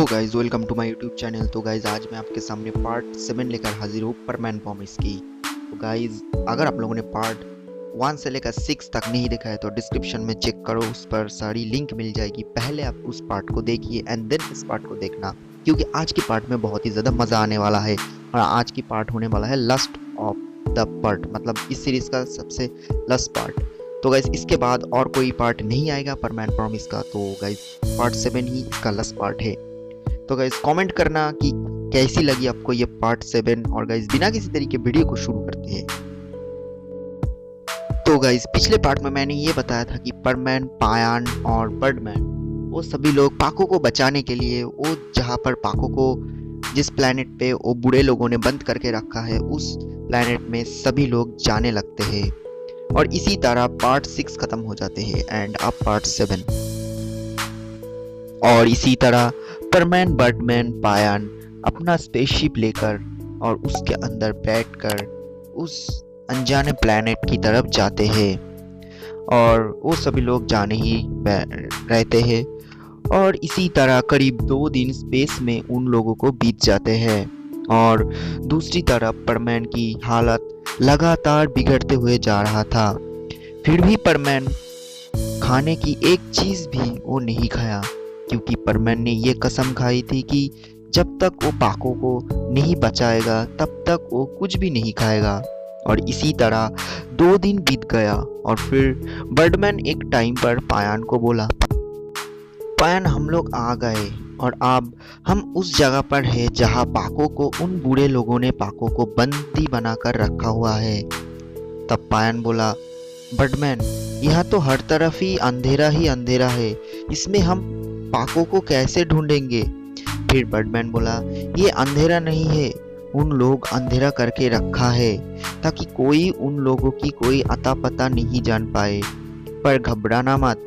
Hello guys, welcome to my YouTube channel. तो guys आज मैं आपके सामने पार्ट 7 लेकर हाजिर हूँ परमैन प्रॉमिस की। तो गाइस अगर आप लोगों ने पार्ट 1 से लेकर 6 तक नहीं देखा है तो डिस्क्रिप्शन में चेक करो, उस पर सारी लिंक मिल जाएगी। पहले आप उस पार्ट को देखिए एंड देन इस पार्ट को देखना, क्योंकि आज की पार्ट में बहुत ही ज़्यादा मज़ा आने वाला है। और आज की पार्ट होने वाला है लास्ट ऑफ द पार्ट, मतलब इस सीरीज़ का सबसे लास्ट पार्ट। तो गाइस इसके बाद और कोई पार्ट नहीं आएगा परमैन प्रॉमिस का। तो गाइस पार्ट 7 ही इसका लास्ट पार्ट है। तो गाइस कमेंट करना कि कैसी लगी आपको ये पार्ट 7। और गाइस बिना किसी तरीके वीडियो को शुरू करते हैं। तो गाइस पिछले पार्ट में मैंने ये बताया था कि परमैन, पायान और बर्डमैन वो सभी लोग पाको को बचाने के लिए, वो जहाँ पर पाको को जिस प्लेनेट पे वो बुरे लोगों ने बंद करके रखा है उस प्लेनेट में सभी लोग जाने लगते हैं। और इसी तरह पार्ट 6 खत्म हो जाते हैं एंड अब पार्ट 7। और इसी तरह परमैन, बर्डमैन, पायान अपना स्पेसशिप लेकर और उसके अंदर बैठकर उस अनजाने प्लैनेट की तरफ जाते हैं। और वो सभी लोग जाने ही रहते हैं। और इसी तरह करीब 2 दिन स्पेस में उन लोगों को बीत जाते हैं। और दूसरी तरफ परमैन की हालत लगातार बिगड़ते हुए जा रहा था। फिर भी परमैन खाने की एक चीज़ भी वो नहीं खाया, क्योंकि परमैन ने ये कसम खाई थी कि जब तक वो पाको को नहीं बचाएगा तब तक वो कुछ भी नहीं खाएगा। और इसी तरह 2 दिन बीत गया और फिर बर्डमैन एक टाइम पर पायान को बोला, पायान हम लोग आ गए और अब हम उस जगह पर है जहाँ पाको को उन बूढ़े लोगों ने पाको को बंदी बनाकर रखा हुआ है। तब पायान बोला, बर्डमैन यहाँ तो हर तरफ ही अंधेरा है, इसमें हम पाको को कैसे ढूंढेंगे? फिर बर्डमैन बोला, ये अंधेरा नहीं है, उन लोग अंधेरा करके रखा है ताकि कोई उन लोगों की कोई अता पता नहीं जान पाए। पर घबराना मत,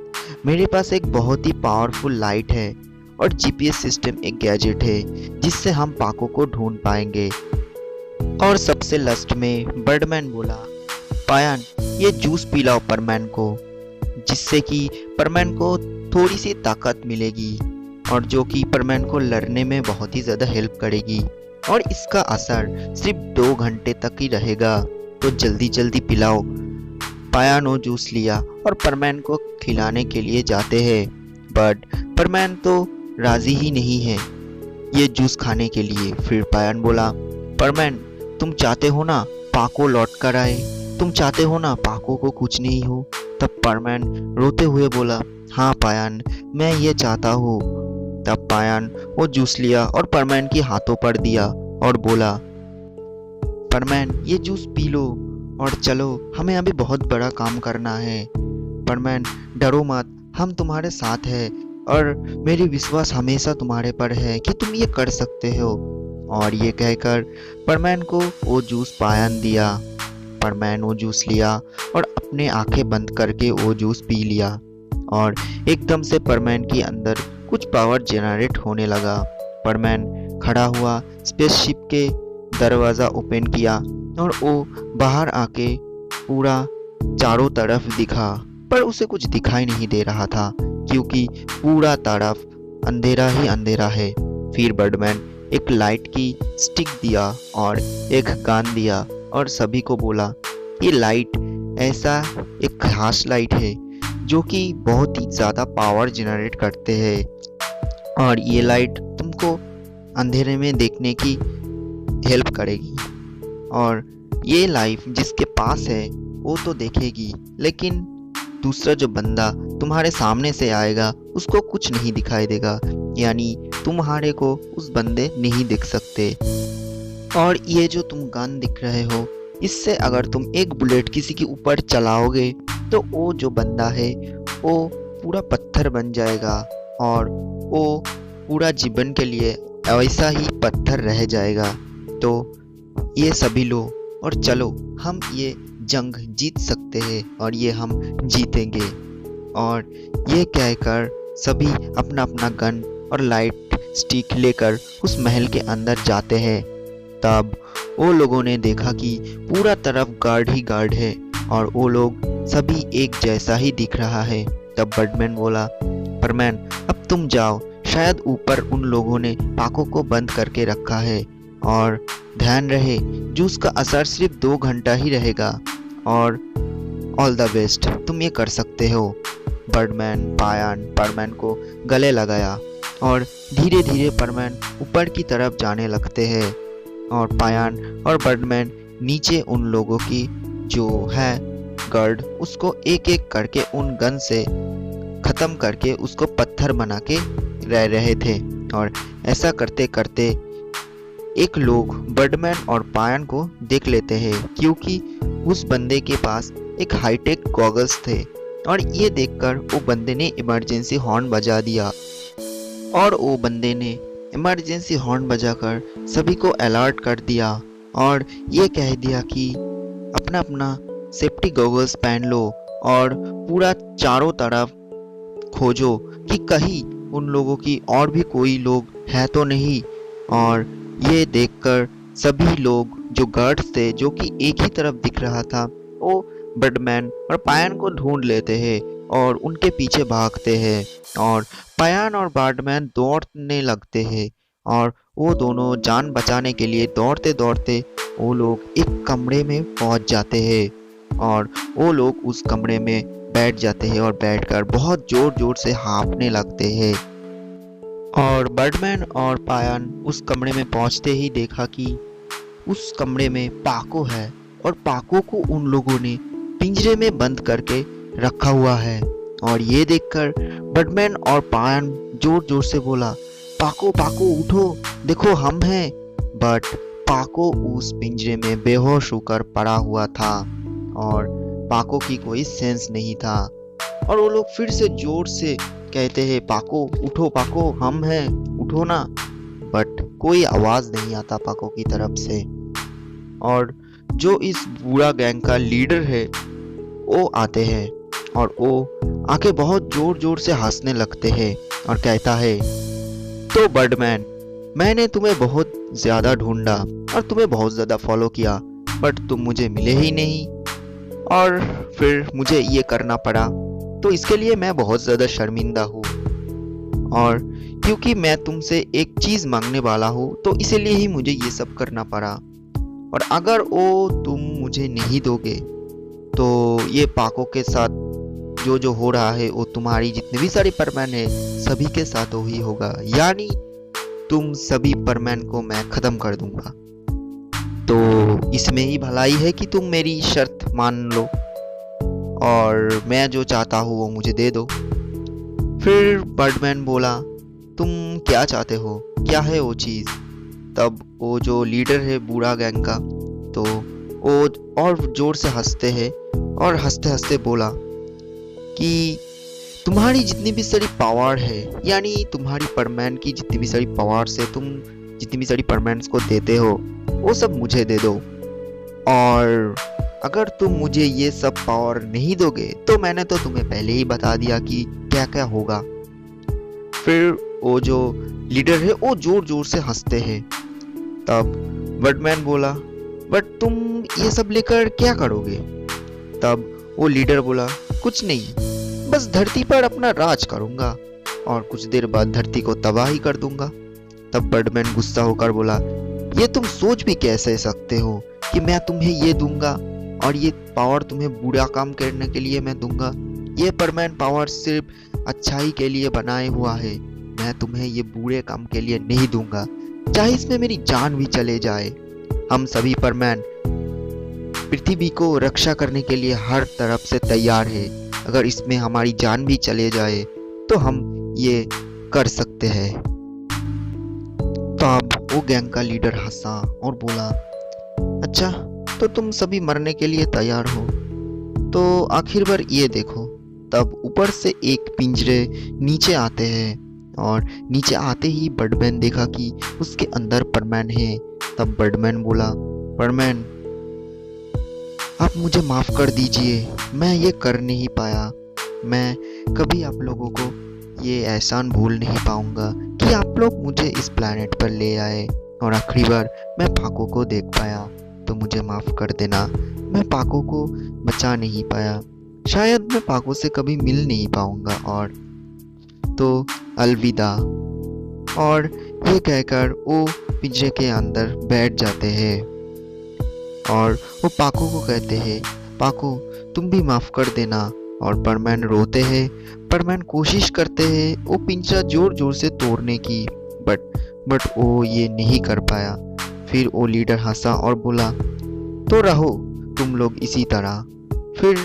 मेरे पास एक बहुत ही पावरफुल लाइट है और जीपीएस सिस्टम एक गैजेट है जिससे हम पाको को ढूंढ पाएंगे। और सबसे लास्ट में बर्डमैन बोला, पायान ये जूस पिलाओ परमैन को, जिससे कि परमैन को थोड़ी सी ताकत मिलेगी और जो कि परमैन को लड़ने में बहुत ही ज़्यादा हेल्प करेगी। और इसका असर सिर्फ 2 घंटे तक ही रहेगा, तो जल्दी जल्दी पिलाओ। पायान वो जूस लिया और परमैन को खिलाने के लिए जाते हैं, बट परमैन तो राजी ही नहीं है ये जूस खाने के लिए। फिर पायान बोला, परमैन तुम चाहते हो ना पाको लौट कर आए, तुम चाहते हो ना पाको को कुछ नहीं हो? तब परमैन रोते हुए बोला, हाँ पायान मैं ये चाहता हूँ। तब पायान वो जूस लिया और परमैन के हाथों पर दिया और बोला, परमैन ये जूस पी लो और चलो, हमें अभी बहुत बड़ा काम करना है। परमैन डरो मत, हम तुम्हारे साथ हैं और मेरी विश्वास हमेशा तुम्हारे पर है कि तुम ये कर सकते हो। और ये कहकर परमैन को वो जूस पायान दिया। परमैन वो जूस लिया और अपने आंखें बंद करके वो जूस पी लिया। और एकदम से परमैन के अंदर कुछ पावर जनरेट होने लगा। परमैन खड़ा हुआ, स्पेसशिप के दरवाज़ा ओपन किया और वो बाहर आके पूरा चारों तरफ दिखा, पर उसे कुछ दिखाई नहीं दे रहा था क्योंकि पूरा तरफ अंधेरा ही अंधेरा है। फिर बर्डमैन एक लाइट की स्टिक दिया और एक गन दिया और सभी को बोला, ये लाइट ऐसा एक खास लाइट है जो कि बहुत ही ज़्यादा पावर जनरेट करते हैं और ये लाइट तुमको अंधेरे में देखने की हेल्प करेगी। और ये लाइट जिसके पास है वो तो देखेगी, लेकिन दूसरा जो बंदा तुम्हारे सामने से आएगा उसको कुछ नहीं दिखाई देगा, यानी तुम्हारे को उस बंदे नहीं देख सकते। और ये जो तुम गन दिख रहे हो, इससे अगर तुम एक बुलेट किसी के ऊपर चलाओगे तो वो जो बंदा है वो पूरा पत्थर बन जाएगा और वो पूरा जीवन के लिए ऐसा ही पत्थर रह जाएगा। तो ये सभी लो और चलो, हम ये जंग जीत सकते हैं और ये हम जीतेंगे। और ये कहकर सभी अपना अपना गन और लाइट स्टिक लेकर उस महल के अंदर जाते हैं। तब वो लोगों ने देखा कि पूरा तरफ गार्ड ही गार्ड है और वो लोग सभी एक जैसा ही दिख रहा है। तब बर्डमैन बोला, परमैन अब तुम जाओ, शायद ऊपर उन लोगों ने पाको को बंद करके रखा है और ध्यान रहे जूस का असर सिर्फ 2 घंटा ही रहेगा। और ऑल द बेस्ट, तुम ये कर सकते हो। बर्डमैन पायान परमैन को गले लगाया और धीरे धीरे परमैन ऊपर की तरफ जाने लगते हैं और पायान और बर्डमैन नीचे उन लोगों की जो है गार्ड उसको एक एक करके उन गन से ख़त्म करके उसको पत्थर बना के रह रहे थे। और ऐसा करते करते एक लोग बर्डमैन और पायन को देख लेते हैं क्योंकि उस बंदे के पास एक हाईटेक गॉगल्स थे और ये देखकर वो बंदे ने इमरजेंसी हॉर्न बजा दिया और वो बंदे ने इमरजेंसी हॉर्न बजाकर सभी को अलर्ट कर दिया और ये कह दिया कि अपना अपना सेफ्टी गॉगल्स पहन लो और पूरा चारों तरफ खोजो कि कहीं उन लोगों की और भी कोई लोग है तो नहीं। और ये देखकर सभी लोग जो गार्ड्स थे जो कि एक ही तरफ दिख रहा था वो बर्डमैन और पायन को ढूंढ लेते हैं और उनके पीछे भागते हैं और पायन और बर्डमैन दौड़ने लगते हैं और वो दोनों जान बचाने के लिए दौड़ते दौड़ते वो लोग एक कमरे में पहुंच जाते हैं और वो लोग उस कमरे में बैठ जाते हैं और बैठकर बहुत जोर जोर से हाँफने लगते हैं। और बर्डमैन और पायन उस कमरे में पहुंचते ही देखा कि उस कमरे में पाको है और पाको को उन लोगों ने पिंजरे में बंद करके रखा हुआ है। और ये देखकर बर्डमैन और पायन जोर जोर से बोला, पाको पाको उठो, देखो हम हैं। बट पाको उस पिंजरे में बेहोश होकर पड़ा हुआ था और पाको की कोई सेंस नहीं था। और वो लोग फिर से जोर से कहते हैं, पाको उठो, पाको हम हैं, उठो ना। बट कोई आवाज नहीं आता पाको की तरफ से। और जो इस बुरा गैंग का लीडर है वो आते हैं और वो आके बहुत जोर जोर से हंसने लगते हैं और कहता है, तो बर्डमैन, मैंने तुम्हें बहुत ज्यादा ढूंढा और तुम्हें बहुत ज्यादा फॉलो किया बट तुम मुझे मिले ही नहीं और फिर मुझे ये करना पड़ा, तो इसके लिए मैं बहुत ज़्यादा शर्मिंदा हूँ। और क्योंकि मैं तुमसे एक चीज़ मांगने वाला हूँ तो इसीलिए ही मुझे ये सब करना पड़ा। और अगर वो तुम मुझे नहीं दोगे तो ये पाको के साथ जो हो रहा है वो तुम्हारी जितने भी सारी परमैन है सभी के साथ वो ही होगा, यानी तुम सभी परमैन को मैं ख़त्म कर दूंगा। तो इसमें ही भलाई है कि तुम मेरी शर्त मान लो और मैं जो चाहता हूँ वो मुझे दे दो। फिर बर्डमैन बोला, तुम क्या चाहते हो, क्या है वो चीज़? तब वो जो लीडर है बूढ़ा गैंग का तो वो और जोर से हंसते हैं और हंसते हंसते बोला कि तुम्हारी जितनी भी सारी पावर है, यानी तुम्हारी परमैन की जितनी भी सारी पावर से तुम जितनी भी सारी परमैन्स को देते हो वो सब मुझे दे दो। और अगर तुम मुझे ये सब पावर नहीं दोगे तो मैंने तो तुम्हें पहले ही बता दिया कि क्या क्या होगा। फिर वो जो लीडर है वो जोर जोर से हंसते हैं। तब बर्डमैन बोला, बट तुम ये सब लेकर क्या करोगे? तब वो लीडर बोला, कुछ नहीं, बस धरती पर अपना राज करूंगा और कुछ देर बाद धरती को तबाह ही कर दूंगा। तब बर्डमैन गुस्सा होकर बोला, ये तुम सोच भी कैसे सकते हो कि मैं तुम्हें ये दूंगा और ये पावर तुम्हें बुरा काम करने के लिए मैं दूंगा? ये परमैन पावर सिर्फ अच्छाई के लिए बनाए हुआ है, मैं तुम्हें ये बुरे काम के लिए नहीं दूंगा, चाहे इसमें मेरी जान भी चले जाए। हम सभी परमैन पृथ्वी को रक्षा करने के लिए हर तरफ से तैयार है, अगर इसमें हमारी जान भी चले जाए तो हम ये कर सकते हैं। तब वो गैंग का लीडर हंसा और बोला, अच्छा तो तुम सभी मरने के लिए तैयार हो, तो आखिर बार ये देखो। तब ऊपर से एक पिंजरे नीचे आते हैं और नीचे आते ही बर्डमैन देखा कि उसके अंदर परमैन है। तब बर्डमैन बोला, परमैन आप मुझे माफ़ कर दीजिए, मैं ये कर नहीं पाया, मैं कभी आप लोगों को ये एहसान भूल नहीं पाऊंगा कि आप लोग मुझे इस प्लैनेट पर ले आए और आखिरी बार मैं पाको को देख पाया, तो मुझे माफ़ कर देना, मैं पाको को बचा नहीं पाया, शायद मैं पाको से कभी मिल नहीं पाऊंगा। और तो अलविदा। और ये कहकर वो पिंजरे के अंदर बैठ जाते हैं और वो पाको को कहते हैं, पाको तुम भी माफ़ कर देना। और परमैन रोते हैं। परमैन कोशिश करते हैं वो पिंजरा जोर जोर से तोड़ने की, बट वो ये नहीं कर पाया। फिर वो लीडर हंसा और बोला, तो रहो तुम लोग इसी तरह, फिर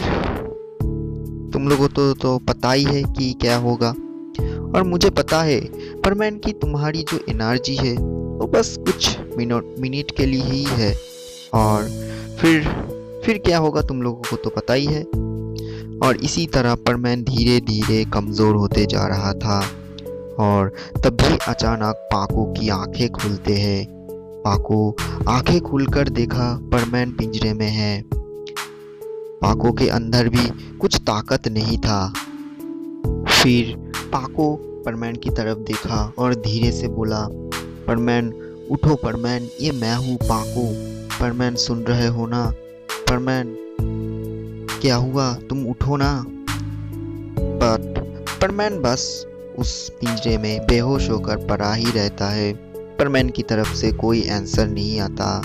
तुम लोगों तो पता ही है कि क्या होगा। और मुझे पता है परमैन की तुम्हारी जो एनर्जी है वो बस कुछ मिनट के लिए ही है, और फिर क्या होगा तुम लोगों को तो पता ही है। और इसी तरह परमैन धीरे धीरे कमज़ोर होते जा रहा था। और तभी अचानक पाको की आंखें खुलते हैं। पाको आंखें खुलकर देखा परमैन पिंजरे में है। पाको के अंदर भी कुछ ताकत नहीं था। फिर पाको परमैन की तरफ देखा और धीरे से बोला, परमैन उठो परमैन, ये मैं हूँ पाको। परमैन सुन रहे हो ना? परमैन क्या हुआ, तुम उठो ना। बट परमैन बस उस पिंजरे में बेहोश होकर पड़ा ही रहता है। परमैन की तरफ से कोई आंसर नहीं आता।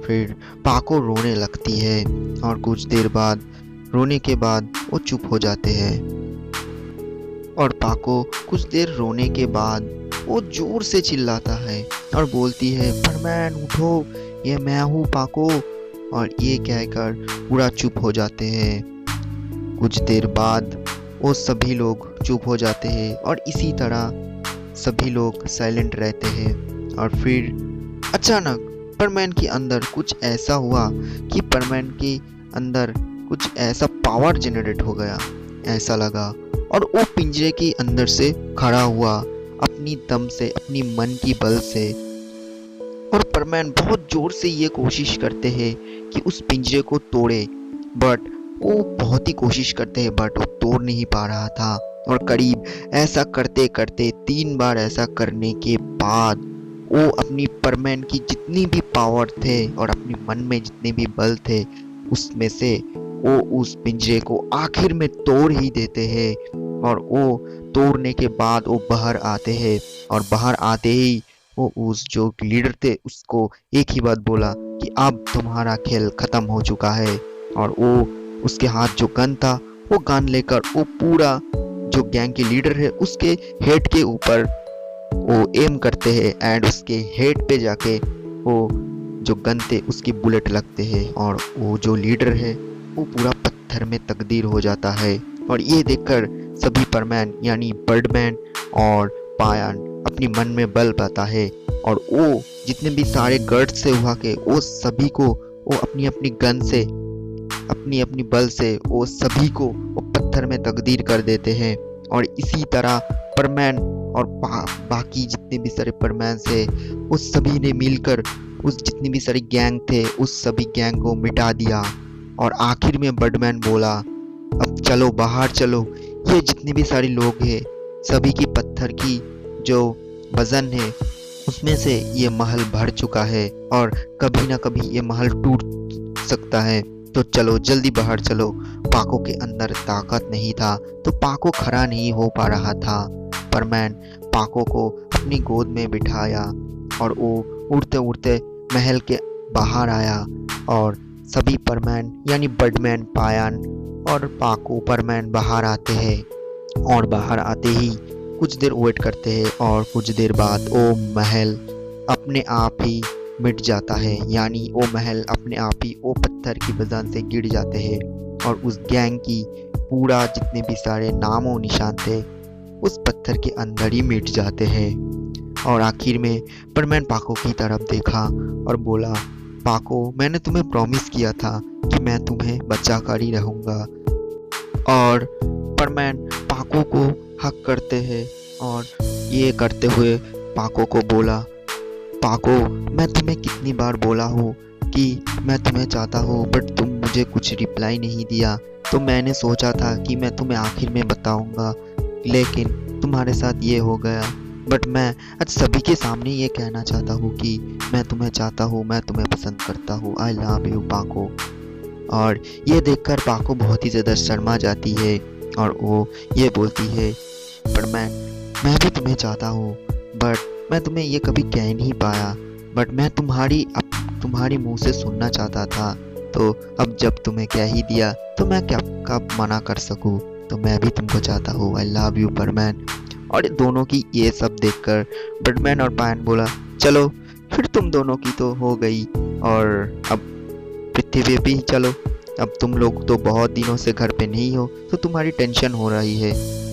फिर पाको रोने लगती है और कुछ देर बाद रोने के बाद वो चुप हो जाते हैं। और पाको कुछ देर रोने के बाद वो जोर से चिल्लाता है और बोलती है, परमैन उठो, ये मैं हूँ पाको। और ये कहकर पूरा चुप हो जाते हैं। कुछ देर बाद वो सभी लोग चुप हो जाते हैं और इसी तरह सभी लोग साइलेंट रहते हैं। और फिर अचानक परमैन के अंदर कुछ ऐसा हुआ कि परमैन के अंदर कुछ ऐसा पावर जनरेट हो गया, ऐसा लगा। और वो पिंजरे के अंदर से खड़ा हुआ अपनी दम से, अपनी मन की बल से। और परमैन बहुत जोर से ये कोशिश करते हैं कि उस पिंजरे को तोड़े, बट वो बहुत ही कोशिश करते हैं बट वो तोड़ नहीं पा रहा था। और करीब ऐसा करते करते 3 बार ऐसा करने के बाद वो अपनी परमैन की जितनी भी पावर थे और अपने मन में जितने भी बल थे उसमें से वो उस पिंजरे को आखिर में तोड़ ही देते हैं। और वो तोड़ने के बाद वो बाहर आते हैं और बाहर आते ही वो उस जो लीडर थे उसको एक ही बात बोला कि अब तुम्हारा खेल खत्म हो चुका है। और वो उसके हाथ जो गन था वो गन लेकर वो पूरा जो गैंग के लीडर है उसके हेड के ऊपर वो एम करते हैं एंड उसके हेड पे जाके वो जो गन थे उसकी बुलेट लगते हैं और वो जो लीडर है वो पूरा पत्थर में तब्दील हो जाता है। और ये देखकर सभी परमैन यानी बर्डमैन और पायन अपनी मन में बल पाता है और वो जितने भी सारे गर्ड्स से हुआ के वो सभी को वो अपनी अपनी गन से, अपनी अपनी बल से वो सभी को वो पत्थर में तब्दील कर देते हैं। और इसी तरह परमैन और बाकी जितने भी सारे परमैन से उस सभी ने मिलकर उस जितनी भी सारी गैंग थे उस सभी गैंग को मिटा दिया। और आखिर में बर्डमैन बोला, अब चलो बाहर चलो, ये जितने भी सारे लोग हैं सभी की पत्थर की जो वजन है उसमें से ये महल भर चुका है और कभी ना कभी ये महल टूट सकता है, तो चलो जल्दी बाहर चलो। पाको के अंदर ताकत नहीं था तो पाको खड़ा नहीं हो पा रहा था। परमैन पाको को अपनी गोद में बिठाया और वो उड़ते उड़ते महल के बाहर आया। और सभी परमैन यानी बर्डमैन, पायन और पाको परमैन बाहर आते हैं। और बाहर आते ही कुछ देर वेट करते हैं और कुछ देर बाद वो महल अपने आप ही मिट जाता है, यानी वो महल अपने आप ही वो पत्थर की वजह से गिर जाते हैं और उस गैंग की पूरा जितने भी सारे नाम और निशान थे उस पत्थर के अंदर ही मिट जाते हैं। और आखिर में परमैन पाको की तरफ देखा और बोला, पाको मैंने तुम्हें प्रॉमिस किया था कि मैं तुम्हें बचा कर ही रहूँगा। और परमैन पाको को हक करते हैं और ये करते हुए पाको को बोला, पाको मैं तुम्हें कितनी बार बोला हूँ कि मैं तुम्हें चाहता हूँ बट तुम मुझे कुछ रिप्लाई नहीं दिया, तो मैंने सोचा था कि मैं तुम्हें आखिर में बताऊँगा, लेकिन तुम्हारे साथ ये हो गया। बट मैं आज सभी के सामने ये कहना चाहता हूँ कि मैं तुम्हें चाहता हूँ, मैं तुम्हें पसंद करता हूँ, आई लव यू पाको। और ये देखकर पाको बहुत ही ज़्यादा शर्मा जाती है और वो ये बोलती है, पर मैं भी तुम्हें चाहता हूँ बट मैं तुम्हें ये कभी कह नहीं पाया, बट मैं तुम्हारी मुंह से सुनना चाहता था। तो अब जब तुम्हें कह ही दिया तो मैं क्या कब मना कर सकूं। तो मैं भी तुमको चाहता हूँ, आई लव यू परमैन। और ये दोनों की ये सब देखकर बर्डमैन और पायन बोला, चलो फिर तुम दोनों की तो हो गई, और अब पृथ्वी पे भी चलो। अब तुम लोग तो बहुत दिनों से घर पे नहीं हो, तो तुम्हारी टेंशन हो रही है।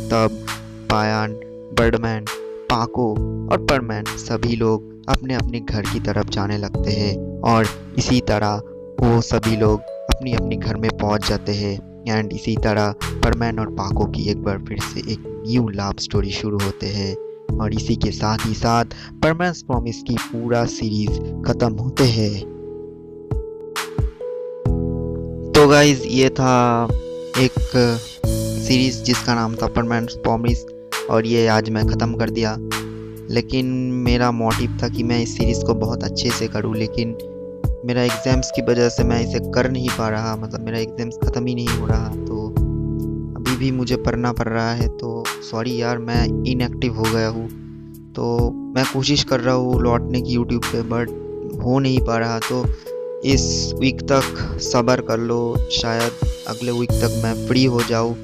तब पायन, बर्डमैन, पाको और परमैन सभी लोग अपने अपने घर की तरफ जाने लगते हैं, और इसी तरह वो सभी लोग अपनी अपनी घर में पहुंच जाते हैं। एंड इसी तरह परमैन और पाको की एक बार फिर से एक न्यू लव स्टोरी शुरू होते हैं, और इसी के साथ ही साथ परमैन्स प्रॉमिस की पूरा सीरीज खत्म होते हैं। तो गाइज ये था एक सीरीज जिसका नाम था परमैन्स प्रॉमिस, और ये आज मैं ख़त्म कर दिया। लेकिन मेरा मोटिव था कि मैं इस सीरीज़ को बहुत अच्छे से करूं, लेकिन मेरा एग्ज़ाम्स की वजह से मैं इसे कर नहीं पा रहा। मतलब मेरा एग्ज़ाम्स ख़त्म ही नहीं हो रहा, तो अभी भी मुझे पढ़ना पड़ रहा है। तो सॉरी यार, मैं इनएक्टिव हो गया हूँ। तो मैं कोशिश कर रहा हूँ लौटने की यूट्यूब पे, बट हो नहीं पा रहा। तो इस वीक तक सब्र कर लो, शायद अगले वीक तक मैं फ्री हो जाऊँ,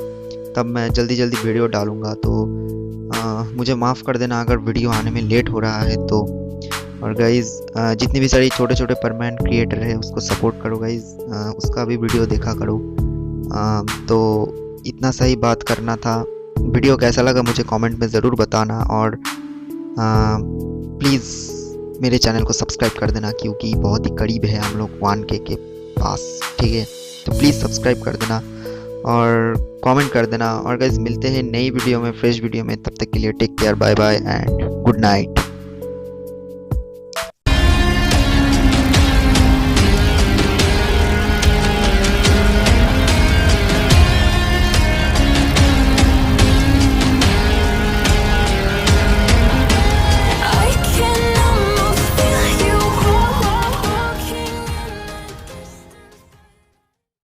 तब मैं जल्दी जल्दी वीडियो डालूँगा। तो मुझे माफ़ कर देना अगर वीडियो आने में लेट हो रहा है तो। और गाइज़ जितने भी सारे छोटे छोटे परमानेंट क्रिएटर है उसको सपोर्ट करो गाइज़, उसका भी वीडियो देखा करो। तो इतना सही बात करना था। वीडियो कैसा लगा मुझे कमेंट में ज़रूर बताना, और प्लीज़ मेरे चैनल को सब्सक्राइब कर देना, क्योंकि बहुत ही करीब है हम लोग 1K के पास, ठीक है। तो प्लीज़ सब्सक्राइब कर देना और कमेंट कर देना। और गाइज़ मिलते हैं नई वीडियो में, फ्रेश वीडियो में। तब तक के लिए take care, bye bye and good night.